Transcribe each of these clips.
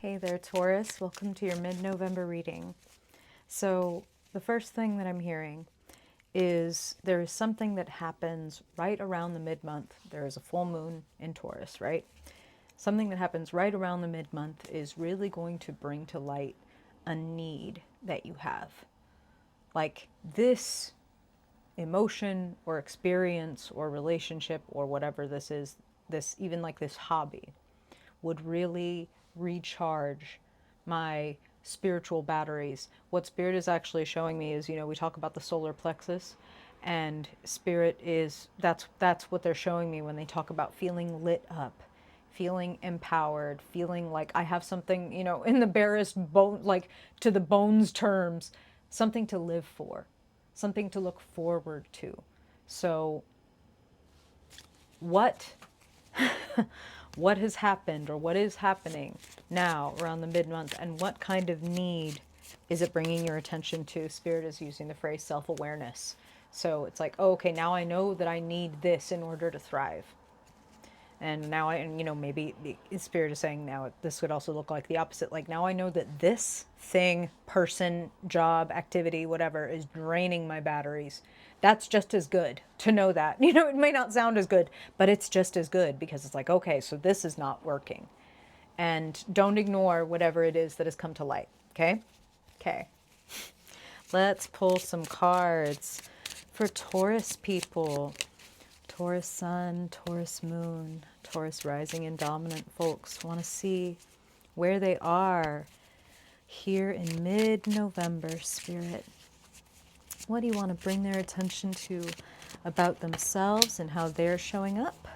Hey there, Taurus. Welcome to your mid-November reading. So, the first thing that I'm hearing is there is something that happens right around the mid-month. There is a full moon in Taurus, right? Something that happens right around the mid-month is really going to bring to light a need that you have. Like this emotion or experience or relationship or whatever this is, this even like this hobby would really recharge my spiritual batteries. What spirit is actually showing me is, we talk about the solar plexus, and spirit is that's what they're showing me when they talk about feeling lit up, feeling empowered, feeling like I have something, in the barest bone, like to the bones terms, something to live for, something to look forward to. So what what has happened or what is happening now around the mid-month, and what kind of need is it bringing your attention to? Spirit is using the phrase self-awareness. So it's like, oh, okay, now I know that I need this in order to thrive. And now maybe the spirit is saying now this would also look like the opposite. Like now I know that this thing, person, job, activity, whatever, is draining my batteries. That's just as good to know that. It may not sound as good, but it's just as good because it's like, okay, so this is not working. And don't ignore whatever it is that has come to light. Okay? Okay. Let's pull some cards for Taurus people. Taurus sun, Taurus moon, Taurus rising and dominant folks want to see where they are here in mid-November, Spirit. What do you want to bring their attention to about themselves and how they're showing up?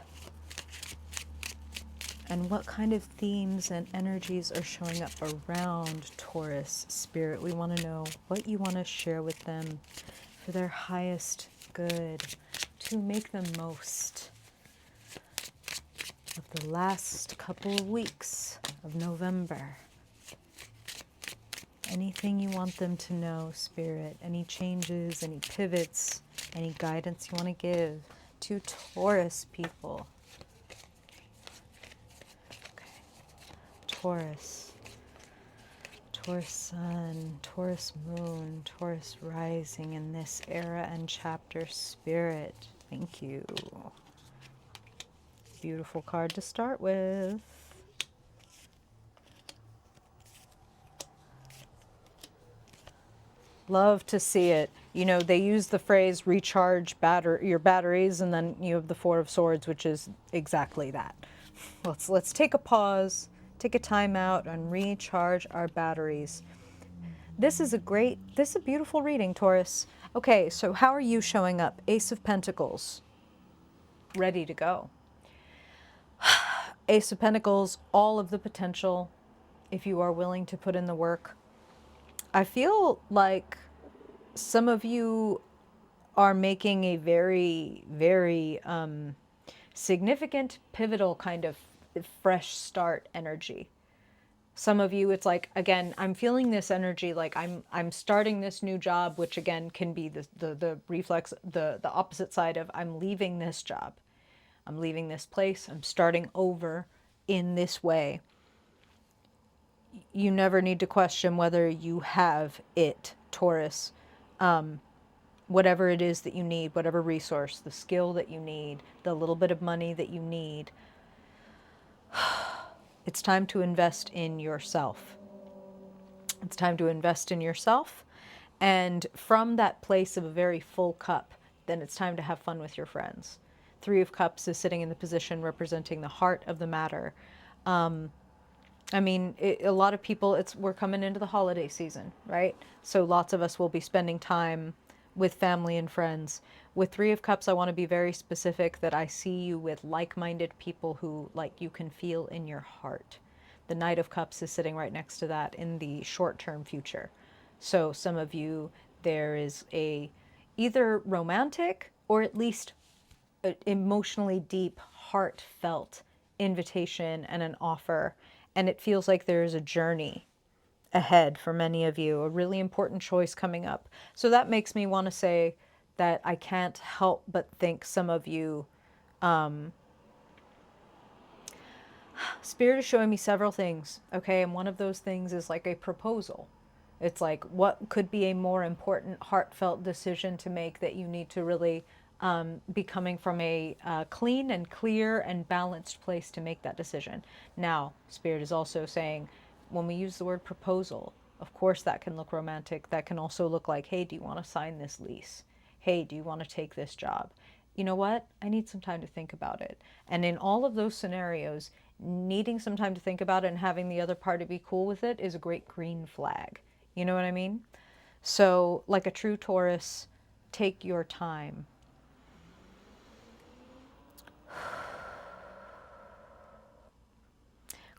And what kind of themes and energies are showing up around Taurus, Spirit? We want to know what you want to share with them for their highest good, to make the most of the last couple of weeks of November. Anything you want them to know, Spirit, any changes, any pivots, any guidance you want to give to Taurus people. Okay. Taurus, Taurus sun, Taurus moon, Taurus rising in this era and chapter, Spirit. Thank you. Beautiful card to start with. Love to see it. They use the phrase recharge your batteries, and then you have the Four of Swords, which is exactly that. Let's take a pause, take a time out, and recharge our batteries. This is a beautiful reading, Taurus. Okay, so how are you showing up? Ace of Pentacles, ready to go. Ace of Pentacles, all of the potential, if you are willing to put in the work. I feel like some of you are making a very, very significant, pivotal kind of fresh start energy. Some of you, it's like, again, I'm feeling this energy like I'm starting this new job, which again can be the reflex, the opposite side of I'm leaving this job. I'm leaving this place. I'm starting over in this way. You never need to question whether you have it, Taurus. Whatever it is that you need, whatever resource, the skill that you need, the little bit of money that you need, it's time to invest in yourself. It's time to invest in yourself. And from that place of a very full cup, then it's time to have fun with your friends. Three of Cups is sitting in the position representing the heart of the matter. A lot of people, we're coming into the holiday season, right? So lots of us will be spending time with family and friends. With Three of Cups, I want to be very specific that I see you with like-minded people who, like, you can feel in your heart. The Knight of Cups is sitting right next to that in the short-term future. So some of you, there is a either romantic or at least emotionally deep, heartfelt invitation and an offer. And it feels like there is a journey ahead for many of you, a really important choice coming up. So that makes me want to say that I can't help but think some of you Spirit is showing me several things, okay? And one of those things is like a proposal. It's like what could be a more important, heartfelt decision to make that you need to really be coming from a clean and clear and balanced place to make that decision. Now, Spirit is also saying when we use the word proposal, of course that can look romantic. That can also look like, hey, do you want to sign this lease? Hey, do you want to take this job? You know what? I need some time to think about it. And in all of those scenarios, needing some time to think about it and having the other party be cool with it is a great green flag. You know what I mean? So, like a true Taurus, take your time.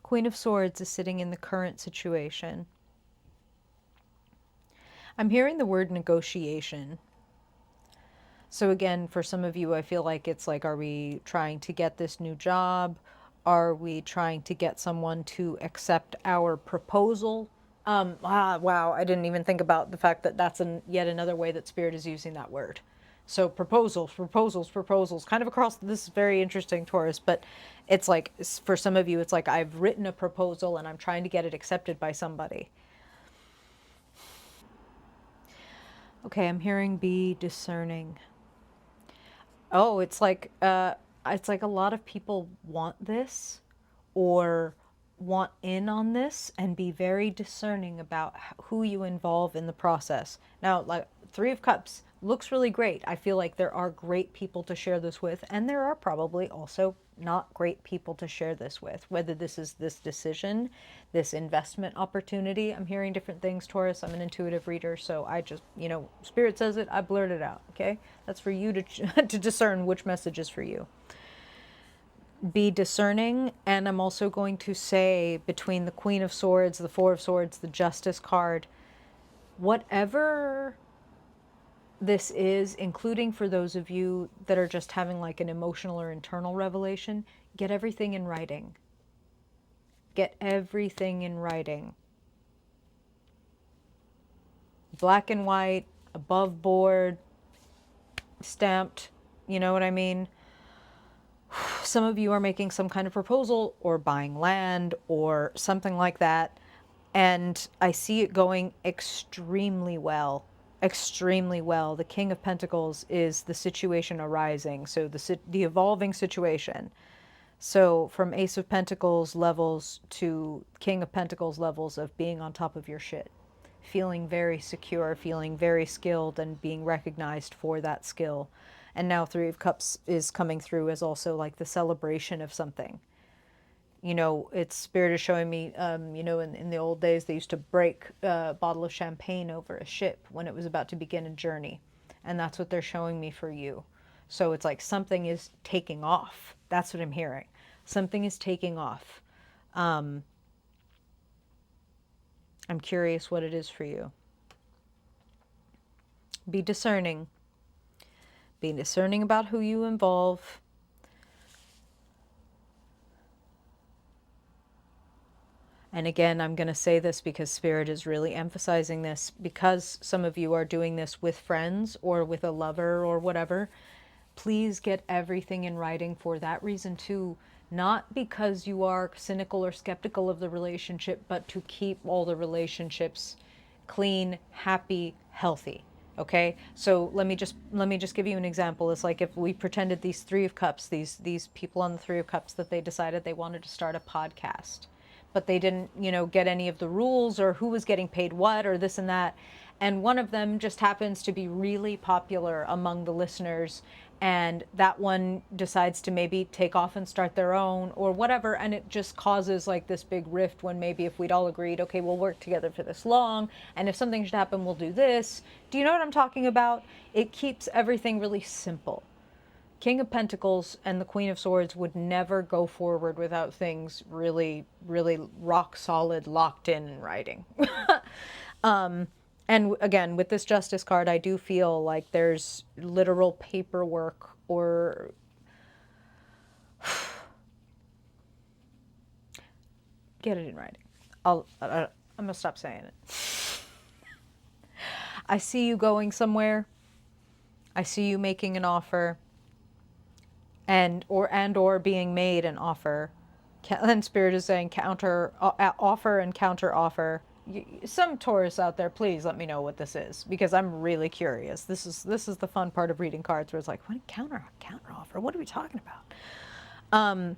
Queen of Swords is sitting in the current situation. I'm hearing the word negotiation. So again, for some of you, I feel like it's like, are we trying to get this new job? Are we trying to get someone to accept our proposal? Wow, I didn't even think about the fact that that's yet another way that Spirit is using that word. So proposals, proposals, proposals, kind of across this is very interesting, Taurus, but it's like, for some of you, it's like I've written a proposal and I'm trying to get it accepted by somebody. Okay, I'm hearing be discerning. Oh, it's like a lot of people want this or want in on this and be very discerning about who you involve in the process. Now, like Three of Cups looks really great. I feel like there are great people to share this with, and there are probably also not great people to share this with. Whether this is this decision, this investment opportunity. I'm hearing different things, Taurus. I'm an intuitive reader, so I just, Spirit says it, I blurt it out, okay? That's for you to to discern which message is for you. Be discerning, and I'm also going to say between the Queen of Swords, the Four of Swords, the Justice card, whatever this is, including for those of you that are just having like an emotional or internal revelation, get everything in writing. Get everything in writing. Black and white, above board, stamped, you know what I mean? Some of you are making some kind of proposal or buying land or something like that. And I see it going extremely well. Extremely well. The King of Pentacles is the situation arising. So the evolving situation. So from Ace of Pentacles levels to King of Pentacles levels of being on top of your shit. Feeling very secure, feeling very skilled, and being recognized for that skill. And now Three of Cups is coming through as also like the celebration of something. It's Spirit is showing me, in the old days, they used to break a bottle of champagne over a ship when it was about to begin a journey. And that's what they're showing me for you. So it's like something is taking off. That's what I'm hearing. Something is taking off. I'm curious what it is for you. Be discerning. Be discerning about who you involve. And again, I'm going to say this because Spirit is really emphasizing this, because some of you are doing this with friends or with a lover or whatever. Please get everything in writing for that reason too. Not because you are cynical or skeptical of the relationship, but to keep all the relationships clean, happy, healthy. Okay, so let me just give you an example. It's like if we pretended these Three of Cups, these people on the Three of Cups, that they decided they wanted to start a podcast, but they didn't, get any of the rules or who was getting paid what or this and that. And one of them just happens to be really popular among the listeners, and that one decides to maybe take off and start their own or whatever, and it just causes like this big rift when maybe if we'd all agreed, okay, we'll work together for this long, and if something should happen, we'll do this. Do you know what I'm talking about? It keeps everything really simple. King of Pentacles and the Queen of Swords would never go forward without things really, really rock solid, locked in writing. And again, with this Justice card, I do feel like there's literal paperwork or get it in writing. I'm going to stop saying it. I see you going somewhere. I see you making an offer and or being made an offer. Then Spirit is saying counter, offer and counter offer. Some Taurus out there, please let me know what this is, because I'm really curious. This is the fun part of reading cards, where it's like, what counter offer? What are we talking about?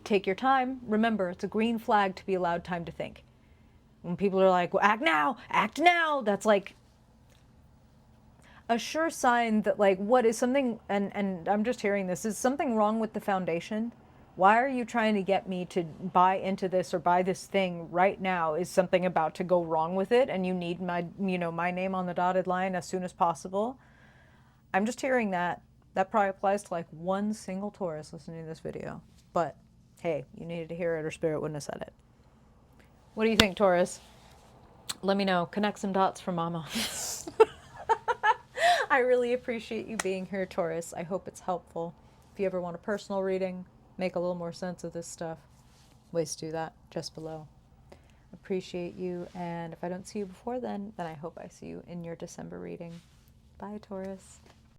Take your time. Remember, it's a green flag to be allowed time to think. When people are like, well, act now, that's like a sure sign that, like, what is something, and I'm just hearing this, is something wrong with the foundation? Why are you trying to get me to buy into this or buy this thing right now? Is something about to go wrong with it, and you need my, my name on the dotted line as soon as possible? I'm just hearing that. That probably applies to like one single Taurus listening to this video. But hey, you needed to hear it or Spirit wouldn't have said it. What do you think, Taurus? Let me know. Connect some dots for Mama. I really appreciate you being here, Taurus. I hope it's helpful. If you ever want a personal reading, make a little more sense of this stuff, ways to do that just below. Appreciate you, and if I don't see you before then I hope I see you in your December reading. Bye, Taurus.